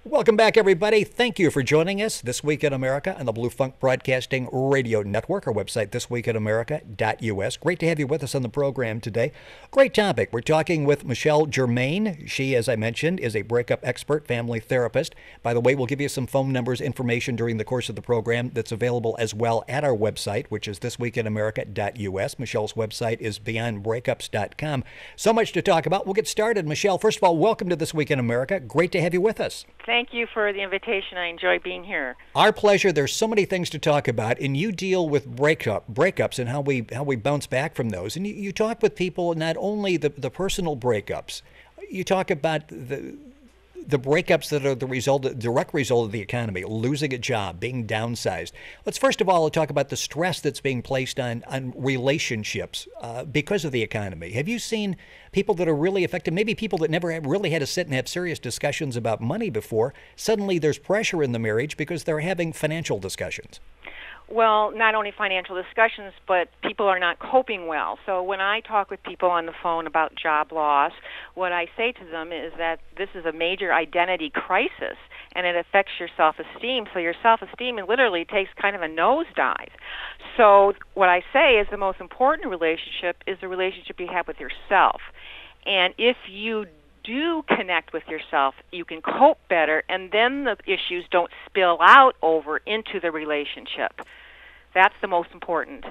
Welcome back, everybody. Thank you for joining us this week in America on the Blue Funk Broadcasting Radio Network. Our website, thisweekinamerica.us. Great to have you with us on the program today. Great topic. We're talking with Michelle Germain. She, as I mentioned, is a breakup expert, family therapist. By the way, we'll give you some phone numbers, information during the course of the program that's available as well at our website, which is thisweekinamerica.us. Michelle's website is beyondbreakups.com. So much to talk about. We'll get started. Michelle, first of all, welcome to This Week in America. Great to have you with us. Thank you for the invitation. I enjoy being here. Our pleasure. There's so many things to talk about, and you deal with breakups and how we bounce back from those. And you talk with people, not only the personal breakups, you talk about the breakups that are the direct result of the economy, losing a job, being downsized. Let's first of all talk about the stress that's being placed on relationships because of the economy. Have you seen people that are really affected, maybe people that never really had to sit and have serious discussions about money before? Suddenly there's pressure in the marriage because they're having financial discussions. Well, not only financial discussions, but people are not coping well. So when I talk with people on the phone about job loss, what I say to them is that this is a major identity crisis, and it affects your self-esteem. So your self-esteem literally takes kind of a nosedive. So what I say is the most important relationship is the relationship you have with yourself. And if you do connect with yourself, you can cope better, and then the issues don't spill out over into the relationship. That's the most important.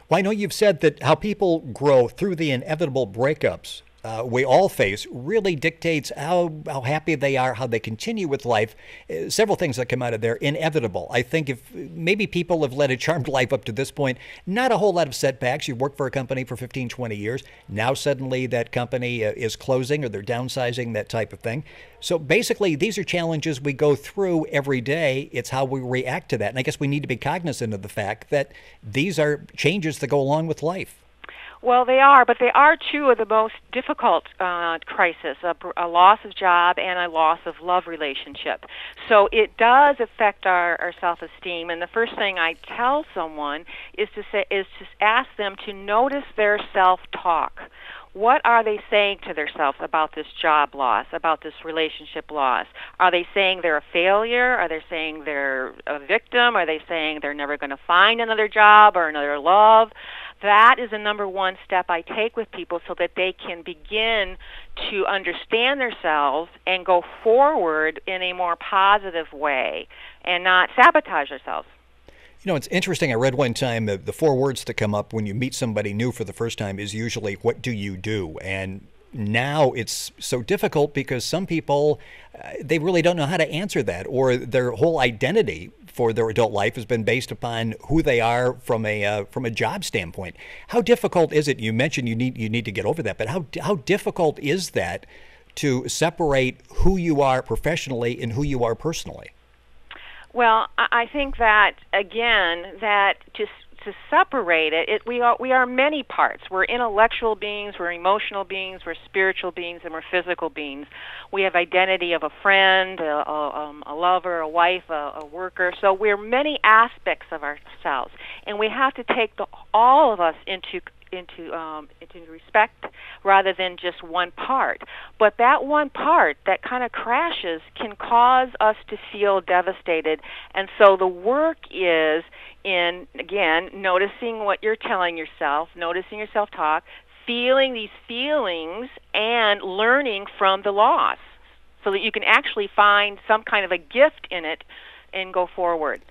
Well, I know you've said that how people grow through the inevitable breakups we all face really dictates how happy they are, how they continue with life. Several things that come out of there, inevitable. I think if maybe people have led a charmed life up to this point, not a whole lot of setbacks. You've worked for a company for 15, 20 years. Now suddenly that company is closing or they're downsizing, that type of thing. So basically, these are challenges we go through every day. It's how we react to that. And I guess we need to be cognizant of the fact that these are changes that go along with life. Well, they are, but they are two of the most difficult crises, a loss of job and a loss of love relationship. So it does affect our self-esteem, and the first thing I tell someone is to ask them to notice their self-talk. What are they saying to themselves about this job loss, about this relationship loss? Are they saying they're a failure? Are they saying they're a victim? Are they saying they're never going to find another job or another love? That is the number one step I take with people so that they can begin to understand themselves and go forward in a more positive way and not sabotage themselves. You know, it's interesting. I read one time the four words that come up when you meet somebody new for the first time is usually, what do you do? And now it's so difficult because some people, they really don't know how to answer that, or their whole identity for their adult life has been based upon who they are from a job standpoint. How difficult is it? You mentioned you need to get over that, but how difficult is that to separate who you are professionally and who you are personally? Well, I think that, again, that to separate it, we are many parts. We're intellectual beings, we're emotional beings, we're spiritual beings, and we're physical beings. We have identity of a friend, a lover, a wife, a worker. So we're many aspects of ourselves, and we have to take all of us into respect rather than just one part. But that one part that kind of crashes can cause us to feel devastated. And so the work is in, again, noticing what you're telling yourself, noticing your self-talk, feeling these feelings, and learning from the loss so that you can actually find some kind of a gift in it and go forward.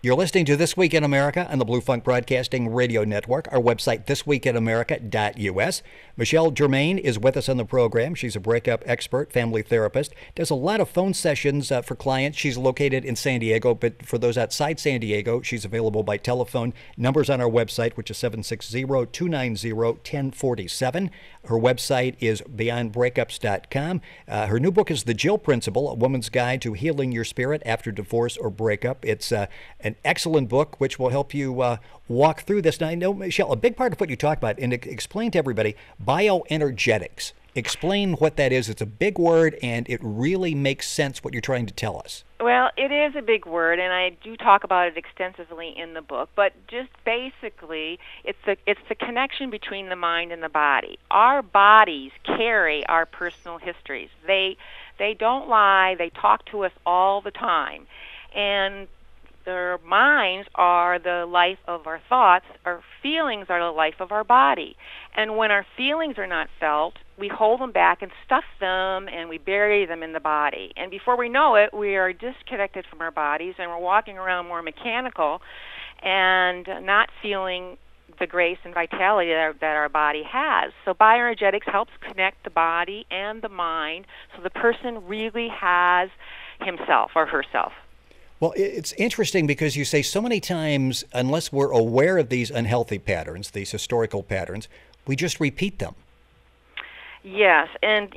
You're listening to This Week in America on the Blue Funk Broadcasting Radio Network. Our website, thisweekinamerica.us. Michelle Germain is with us on the program. She's a breakup expert, family therapist, does a lot of phone sessions for clients. She's located in San Diego, but for those outside San Diego, she's available by telephone. Numbers on our website, which is 760-290-1047. Her website is beyondbreakups.com. Her new book is The Jill Principle, A Woman's Guide to Healing Your Spirit After Divorce or Breakup. It's an excellent book which will help you walk through this. Now, I know, Michelle, a big part of what you talk about, and explain to everybody, bioenergetics. Explain what that is. It's a big word, and it really makes sense what you're trying to tell us. Well, it is a big word, and I do talk about it extensively in the book. But just basically, it's the connection between the mind and the body. Our bodies carry our personal histories. They don't lie. They talk to us all the time. And their minds are the life of our thoughts. Our feelings are the life of our body. And when our feelings are not felt, we hold them back and stuff them, and we bury them in the body. And before we know it, we are disconnected from our bodies, and we're walking around more mechanical and not feeling the grace and vitality that our body has. So bioenergetics helps connect the body and the mind so the person really has himself or herself. Well, it's interesting because you say so many times, unless we're aware of these unhealthy patterns, these historical patterns, we just repeat them. Yes, and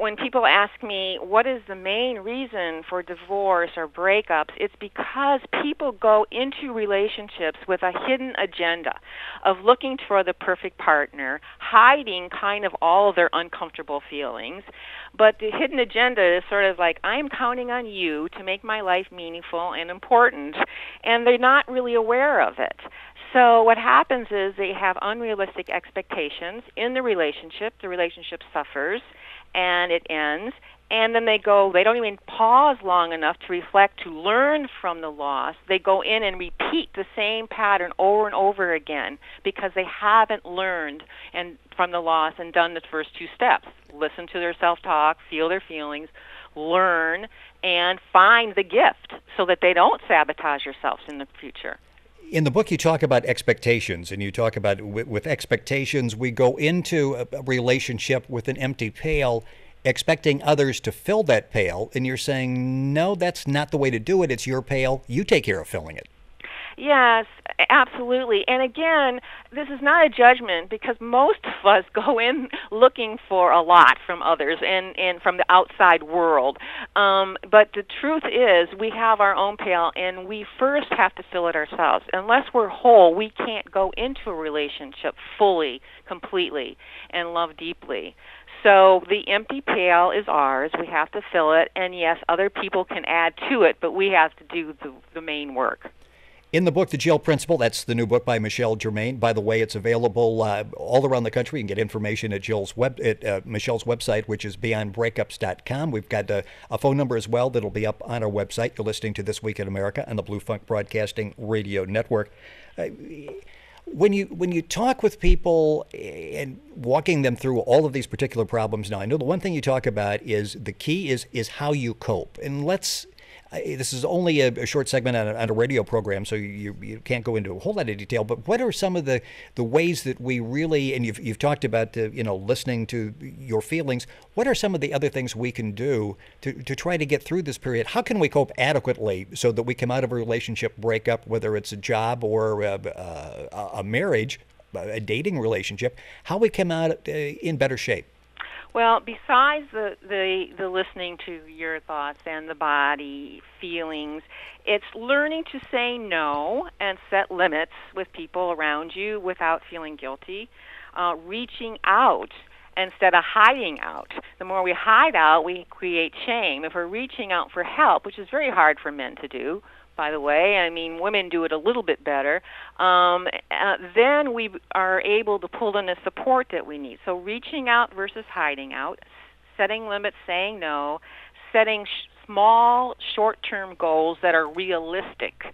when people ask me what is the main reason for divorce or breakups, it's because people go into relationships with a hidden agenda of looking for the perfect partner, hiding kind of all of their uncomfortable feelings. But the hidden agenda is sort of like, I'm counting on you to make my life meaningful and important, and they're not really aware of it. So what happens is they have unrealistic expectations in the relationship suffers, and it ends, and then they don't even pause long enough to reflect, to learn from the loss. They go in and repeat the same pattern over and over again because they haven't learned from the loss and done the first two steps. Listen to their self-talk, feel their feelings, learn, and find the gift so that they don't sabotage yourselves in the future. In the book, you talk about expectations, and you talk about with expectations, we go into a relationship with an empty pail, expecting others to fill that pail, and you're saying, no, that's not the way to do it. It's your pail. You take care of filling it. Yes, absolutely. And again, this is not a judgment because most of us go in looking for a lot from others and from the outside world. But the truth is we have our own pail and we first have to fill it ourselves. Unless we're whole, we can't go into a relationship fully, completely, and love deeply. So the empty pail is ours. We have to fill it. And yes, other people can add to it, but we have to do the main work. In the book, The Jill Principle, that's the new book by Michelle Germain. By the way, it's available all around the country. You can get information at Michelle's website, which is beyondbreakups.com. We've got a phone number as well that'll be up on our website. You're listening to This Week in America on the Blue Funk Broadcasting Radio Network. When you talk with people and walking them through all of these particular problems, now I know the one thing you talk about is the key is how you cope. And this is only a short segment on a radio program, so you can't go into a whole lot of detail. But what are some of the ways that we really, and you've talked about listening to your feelings. What are some of the other things we can do to try to get through this period? How can we cope adequately so that we come out of a relationship breakup, whether it's a job or a marriage, a dating relationship? How we come out in better shape? Well, besides the listening to your thoughts and the body feelings, it's learning to say no and set limits with people around you without feeling guilty, reaching out instead of hiding out. The more we hide out, we create shame. If we're reaching out for help, which is very hard for men to do, by the way, I mean, women do it a little bit better, then we are able to pull in the support that we need. So reaching out versus hiding out, setting limits, saying no, setting small, short-term goals that are realistic,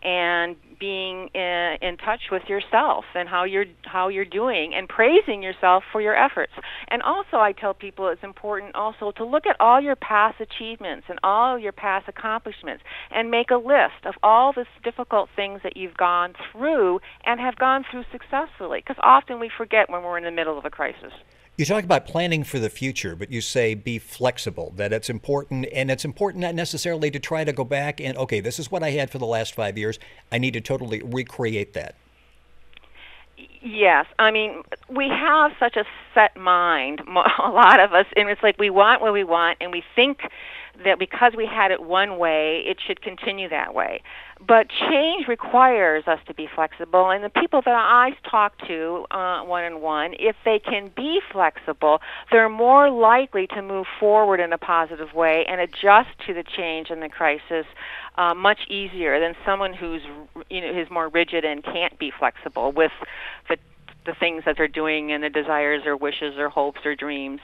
and being in touch with yourself and how you're doing, and praising yourself for your efforts. And also, I tell people it's important also to look at all your past achievements and all your past accomplishments and make a list of all the difficult things that you've gone through and have gone through successfully, because often we forget when we're in the middle of a crisis. You talk about planning for the future, but you say be flexible, that it's important, and it's important not necessarily to try to go back and, okay, this is what I had for the last 5 years. I need to totally recreate that. Yes. I mean, we have such a set mind, a lot of us, and it's like we want what we want, and we think that because we had it one way, it should continue that way. But change requires us to be flexible, and the people that I talk to one-on-one, if they can be flexible, they're more likely to move forward in a positive way and adjust to the change and the crisis much easier than someone who's more rigid and can't be flexible with the things that they're doing and the desires or wishes or hopes or dreams.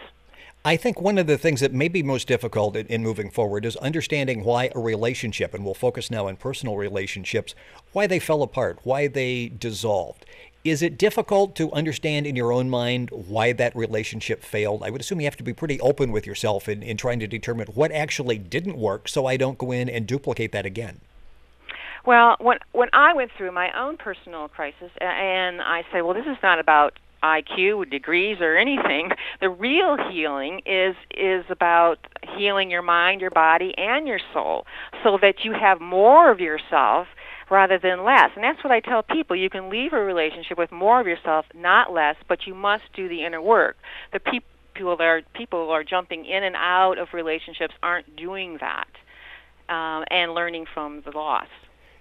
I think one of the things that may be most difficult in moving forward is understanding why a relationship, and we'll focus now on personal relationships, why they fell apart, why they dissolved. Is it difficult to understand in your own mind why that relationship failed? I would assume you have to be pretty open with yourself in trying to determine what actually didn't work so I don't go in and duplicate that again. Well, when I went through my own personal crisis, and I say, well, this is not about IQ, degrees, or anything. The real healing is about healing your mind, your body, and your soul, so that you have more of yourself rather than less. And that's what I tell people. You can leave a relationship with more of yourself, not less, but you must do the inner work. The people who are jumping in and out of relationships aren't doing that and learning from the loss.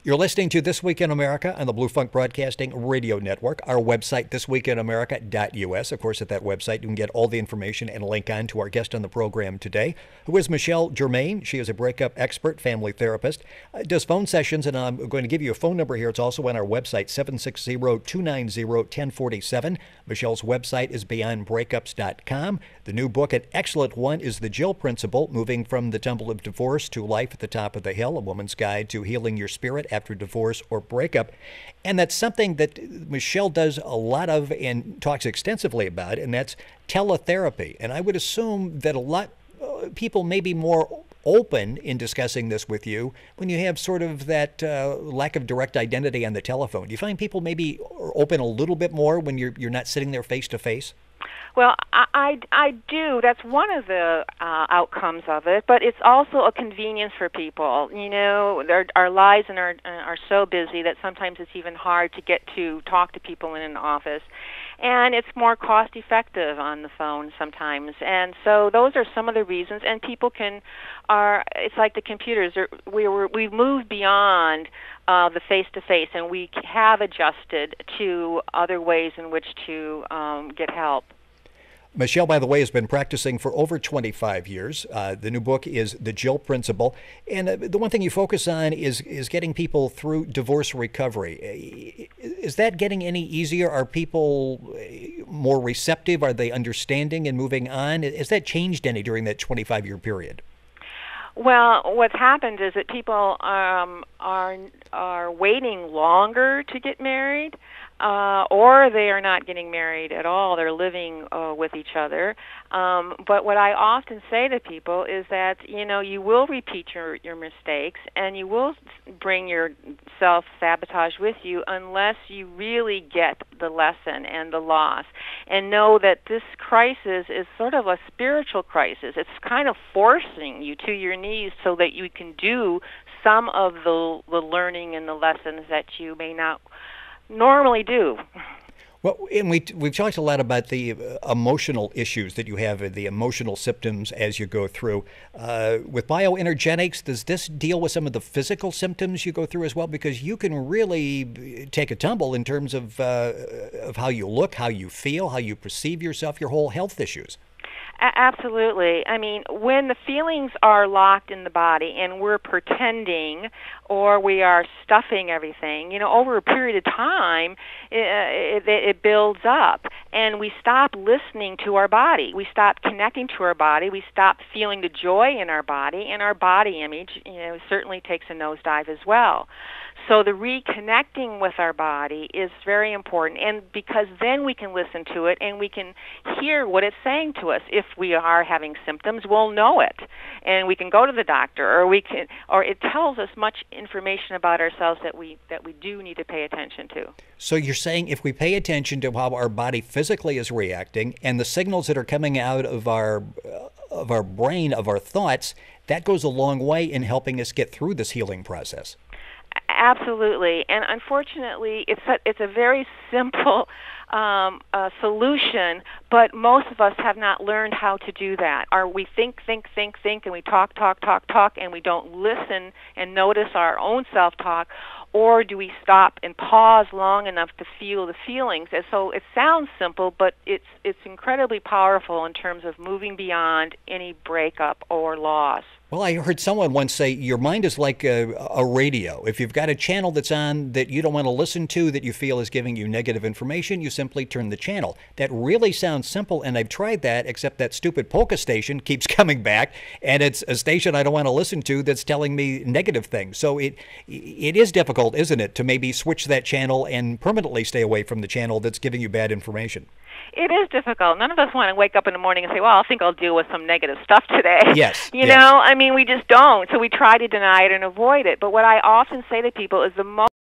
You're listening to This Week in America on the Blue Funk Broadcasting Radio Network. Our website, thisweekinamerica.us. Of course, at that website, you can get all the information and a link on to our guest on the program today, who is Michelle Germain. She is a breakup expert, family therapist, does phone sessions, and I'm going to give you a phone number here. It's also on our website, 760-290-1047. Michelle's website is beyondbreakups.com. The new book, an excellent one, is The Jill Principle, Moving from the Tumble of Divorce to Life at the Top of the Hill, a woman's guide to healing your spirit after divorce or breakup. And that's something that Michelle does a lot of and talks extensively about, and that's teletherapy. And I would assume that a lot people may be more open in discussing this with you when you have sort of that lack of direct identity on the telephone. Do you find people maybe are open a little bit more when you're not sitting there face to face? Well, I do. That's one of the outcomes of it, but it's also a convenience for people. You know, our lives are so busy that sometimes it's even hard to get to talk to people in an office, and it's more cost effective on the phone sometimes. And so those are some of the reasons. And people it's like the computers. We've moved beyond the face-to-face, and we have adjusted to other ways in which to get help. Michelle, by the way, has been practicing for over 25 years. The new book is The Jill Principle. And the one thing you focus on is getting people through divorce recovery. Is that getting any easier? Are people more receptive? Are they understanding and moving on? Has that changed any during that 25-year period? Well, what's happened is that people are waiting longer to get married, or they are not getting married at all. They're living with each other. But what I often say to people is that, you know, you will repeat your mistakes, and you will bring your self-sabotage with you unless you really get the lesson and the loss, and know that this crisis is sort of a spiritual crisis. It's kind of forcing you to your knees so that you can do some of the learning and the lessons that you may not normally do. Well, and we've talked a lot about the emotional issues that you have, the emotional symptoms as you go through. With bioenergetics, does this deal with some of the physical symptoms you go through as well? Because you can really take a tumble in terms of how you look, how you feel, how you perceive yourself, your whole health issues. Absolutely. I mean, when the feelings are locked in the body and we're pretending or we are stuffing everything, you know, over a period of time, it builds up, and we stop listening to our body. We stop connecting to our body. We stop feeling the joy in our body, and our body image, you know, certainly takes a nosedive as well. So the reconnecting with our body is very important, and because then we can listen to it and we can hear what it's saying to us. If we are having symptoms, we'll know it, and we can go to the doctor, or it tells us much information about ourselves that we do need to pay attention to. So you're saying if we pay attention to how our body physically is reacting and the signals that are coming out of our brain, of our thoughts, that goes a long way in helping us get through this healing process. Absolutely, and unfortunately, it's a very simple solution, but most of us have not learned how to do that. Or we think, and we talk, and we don't listen and notice our own self-talk, or do we stop and pause long enough to feel the feelings? And so it sounds simple, but it's incredibly powerful in terms of moving beyond any breakup or loss. Well, I heard someone once say your mind is like a radio. If you've got a channel that's on that you don't want to listen to, that you feel is giving you negative information, you simply turn the channel. That really sounds simple, and I've tried that, except that stupid polka station keeps coming back, and it's a station I don't want to listen to that's telling me negative things. So it is difficult, isn't it, to maybe switch that channel and permanently stay away from the channel that's giving you bad information. It is difficult. None of us want to wake up in the morning and say, well, I think I'll deal with some negative stuff today. Yes. You know, I mean, we just don't. So we try to deny it and avoid it. But what I often say to people is the most